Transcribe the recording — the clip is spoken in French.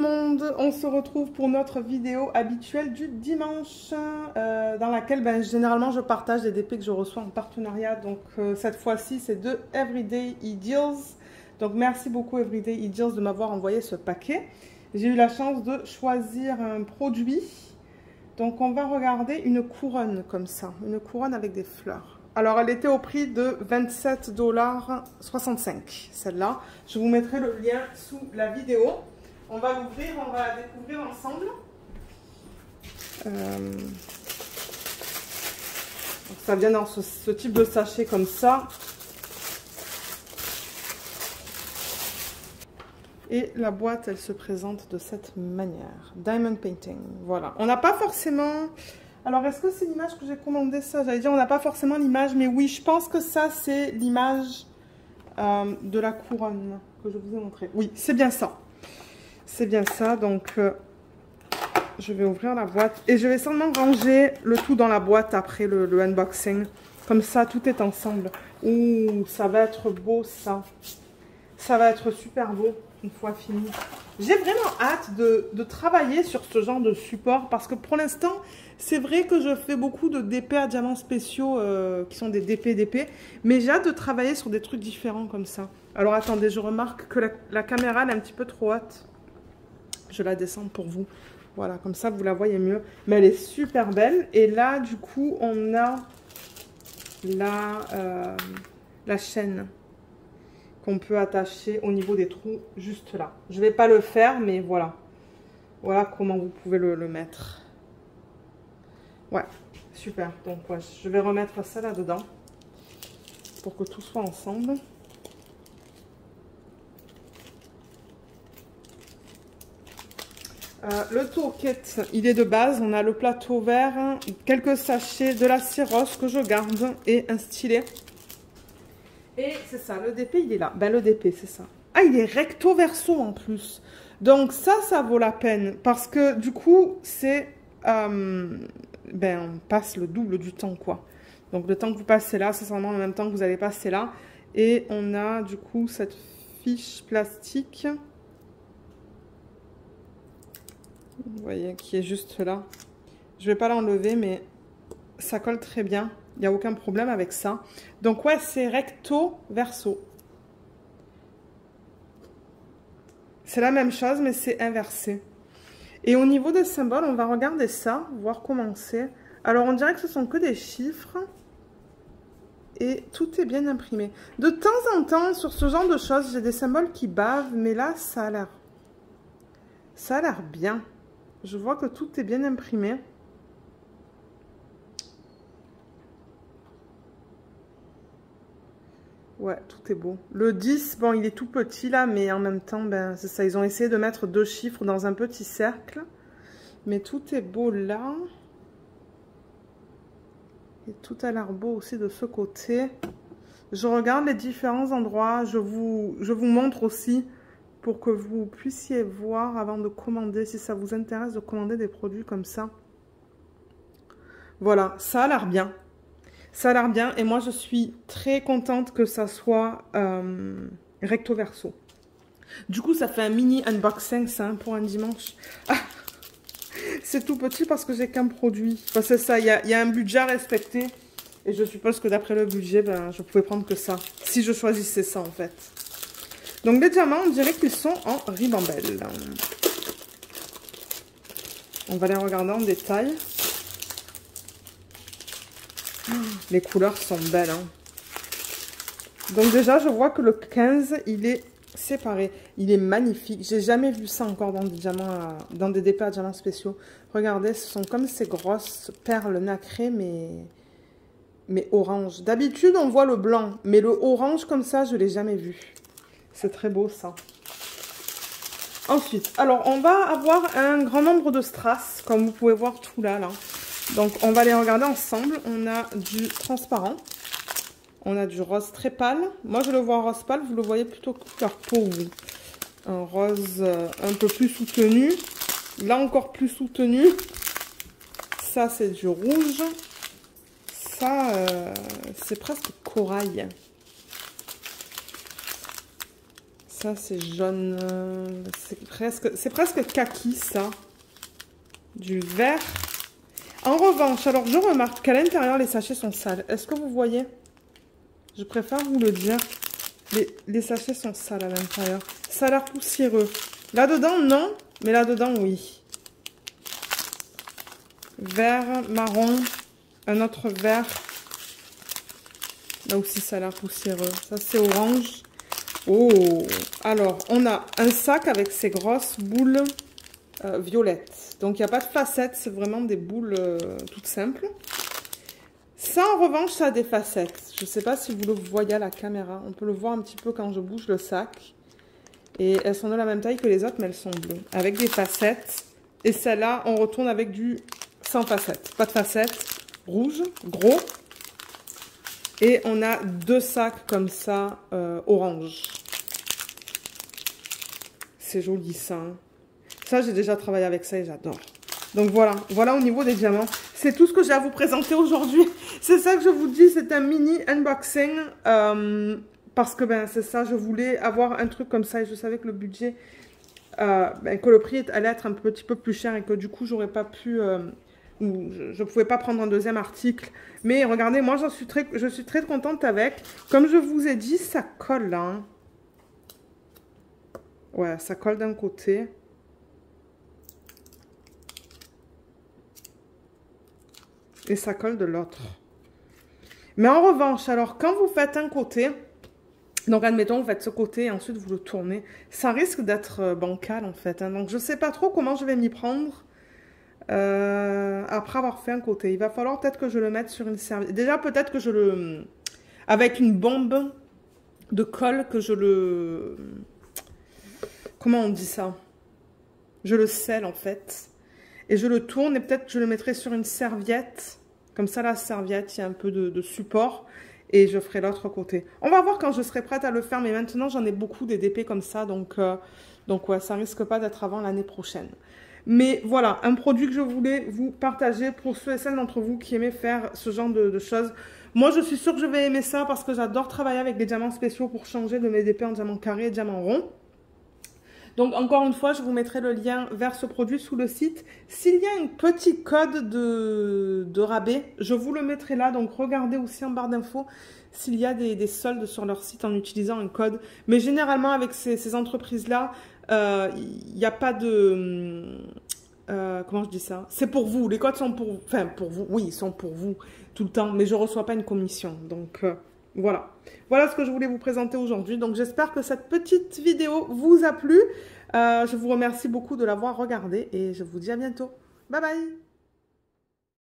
monde, on se retrouve pour notre vidéo habituelle du dimanche dans laquelle généralement je partage les DP que je reçois en partenariat. Donc cette fois-ci c'est de Everyday E-Deals. Donc merci beaucoup Everyday E-Deals de m'avoir envoyé ce paquet. J'ai eu la chance de choisir un produit. Donc on va regarder une couronne comme ça, une couronne avec des fleurs. Alors elle était au prix de 27,65 $, celle-là. Je vous mettrai le lien sous la vidéo. On va l'ouvrir, on va la découvrir ensemble. Ça vient dans ce type de sachet comme ça. Et la boîte, elle se présente de cette manière. Diamond Painting, voilà. On n'a pas forcément... Alors, est-ce que c'est l'image que j'ai commandé ça? J'allais dire, on n'a pas forcément l'image, mais oui, je pense que ça, c'est l'image de la couronne que je vous ai montré. Oui, c'est bien ça. C'est bien ça, donc je vais ouvrir la boîte. Et je vais seulement ranger le tout dans la boîte après le unboxing. Comme ça, tout est ensemble. Ouh, ça va être beau, ça. Ça va être super beau une fois fini. J'ai vraiment hâte de travailler sur ce genre de support parce que pour l'instant, c'est vrai que je fais beaucoup de DP à diamants spéciaux qui sont des DP, mais j'ai hâte de travailler sur des trucs différents comme ça. Alors attendez, je remarque que la caméra elle est un petit peu trop haute. Je la descends pour vous. Voilà, comme ça vous la voyez mieux. Mais elle est super belle. Et là, du coup, on a la chaîne qu'on peut attacher au niveau des trous, juste là. Je ne vais pas le faire, mais voilà. Voilà comment vous pouvez le mettre. Ouais, super. Donc, ouais, je vais remettre ça là-dedans pour que tout soit ensemble. Le toolkit, il est de base. On a le plateau vert, quelques sachets, de la cire rose que je garde et un stylet. Et c'est ça, le DP, il est là. Ben, le DP, c'est ça. Ah, il est recto verso en plus. Donc ça vaut la peine. Parce que du coup, c'est... on passe le double du temps, quoi. Donc le temps que vous passez là, c'est seulement le même temps que vous allez passer là. Et on a du coup cette fiche plastique. Vous voyez, qui est juste là. Je vais pas l'enlever, mais ça colle très bien. Il n'y a aucun problème avec ça. Donc ouais, c'est recto verso. C'est la même chose, mais c'est inversé. Et au niveau des symboles, on va regarder ça, voir comment c'est. Alors, on dirait que ce sont que des chiffres. Et tout est bien imprimé. De temps en temps, sur ce genre de choses, j'ai des symboles qui bavent. Mais là, ça a l'air bien. Je vois que tout est bien imprimé. Ouais, tout est beau. Le 10, bon, il est tout petit là, mais en même temps, ben, c'est ça. Ils ont essayé de mettre deux chiffres dans un petit cercle. Mais tout est beau là. Et tout a l'air beau aussi de ce côté. Je regarde les différents endroits. Je vous montre aussi pour que vous puissiez voir avant de commander, si ça vous intéresse de commander des produits comme ça. Voilà, ça a l'air bien. Ça a l'air bien et moi je suis très contente que ça soit recto verso. Du coup ça fait un mini unboxing ça pour un dimanche. Ah, c'est tout petit parce que j'ai qu'un produit. Enfin, c'est ça, il y a un budget à respecter. Et je suppose que d'après le budget, ben, je pouvais prendre que ça. Si je choisissais ça en fait. Donc les diamants, on dirait qu'ils sont en ribambelle. On va les regarder en détail. Les couleurs sont belles. Hein. Donc déjà, je vois que le 15, il est séparé. Il est magnifique. J'ai jamais vu ça encore dans des diamants, dans des DP à diamants spéciaux. Regardez, ce sont comme ces grosses perles nacrées, mais orange. D'habitude, on voit le blanc, mais le orange comme ça, je l'ai jamais vu. C'est très beau ça. Ensuite, alors on va avoir un grand nombre de strass, comme vous pouvez voir tout là. Donc, on va les regarder ensemble. On a du transparent. On a du rose très pâle. Moi, je le vois en rose pâle. Vous le voyez plutôt couleur peau, oui. Un rose un peu plus soutenu. Là, encore plus soutenu. Ça, c'est du rouge. Ça, c'est presque corail. Ça, c'est jaune. C'est presque kaki, ça. Du vert. En revanche, alors je remarque qu'à l'intérieur, les sachets sont sales. Est-ce que vous voyez? Je préfère vous le dire. Les sachets sont sales à l'intérieur. Ça a l'air poussiéreux. Là-dedans, non. Mais là-dedans, oui. Vert, marron. Un autre vert. Là aussi, ça a l'air poussiéreux. Ça, c'est orange. Oh! Alors, on a un sac avec ces grosses boules violettes. Donc, il n'y a pas de facettes. C'est vraiment des boules toutes simples. Ça, en revanche, ça a des facettes. Je ne sais pas si vous le voyez à la caméra. On peut le voir un petit peu quand je bouge le sac. Et elles sont de la même taille que les autres, mais elles sont bleues. Avec des facettes. Et celle-là, on retourne avec du sans facettes. Pas de facettes. Rouge, gros. Et on a deux sacs comme ça, orange. C'est joli ça. Hein. Ça, j'ai déjà travaillé avec ça et j'adore. Donc voilà, voilà au niveau des diamants. C'est tout ce que j'ai à vous présenter aujourd'hui. C'est ça que je vous dis, c'est un mini unboxing. Parce que ben, c'est ça, je voulais avoir un truc comme ça et je savais que le budget, que le prix allait être un petit peu plus cher et que du coup, j'aurais pas pu... ou je ne pouvais pas prendre un deuxième article. Mais regardez, moi, je suis très contente avec. Comme je vous ai dit, ça colle là. Hein. Ouais, ça colle d'un côté. Et ça colle de l'autre. Mais en revanche, alors, quand vous faites un côté... Donc, admettons, vous faites ce côté et ensuite vous le tournez. Ça risque d'être bancal, en fait. Hein. Donc, je ne sais pas trop comment je vais m'y prendre. Après avoir fait un côté. Il va falloir peut-être que je le mette sur une serviette. Déjà, peut-être que je le... Avec une bombe de colle, que je le... Comment on dit ça? Je le scelle, en fait. Et je le tourne et peut-être que je le mettrai sur une serviette. Comme ça, la serviette, il y a un peu de support. Et je ferai l'autre côté. On va voir quand je serai prête à le faire. Mais maintenant, j'en ai beaucoup des DP comme ça. Donc ouais, ça risque pas d'être avant l'année prochaine. Mais voilà, un produit que je voulais vous partager pour ceux et celles d'entre vous qui aimaient faire ce genre de choses. Moi, je suis sûre que je vais aimer ça parce que j'adore travailler avec des diamants spéciaux pour changer de mes DP en diamant carré et diamant rond. Donc, encore une fois, je vous mettrai le lien vers ce produit sous le site. S'il y a un petit code de rabais, je vous le mettrai là. Donc, regardez aussi en barre d'infos s'il y a des soldes sur leur site en utilisant un code. Mais généralement, avec ces entreprises-là, il n'y a pas de... comment je dis ça? C'est pour vous. Les codes sont pour... Enfin, pour vous. Oui, ils sont pour vous tout le temps. Mais je ne reçois pas une commission. Donc... voilà. Voilà ce que je voulais vous présenter aujourd'hui. Donc, j'espère que cette petite vidéo vous a plu. Je vous remercie beaucoup de l'avoir regardée et je vous dis à bientôt. Bye bye!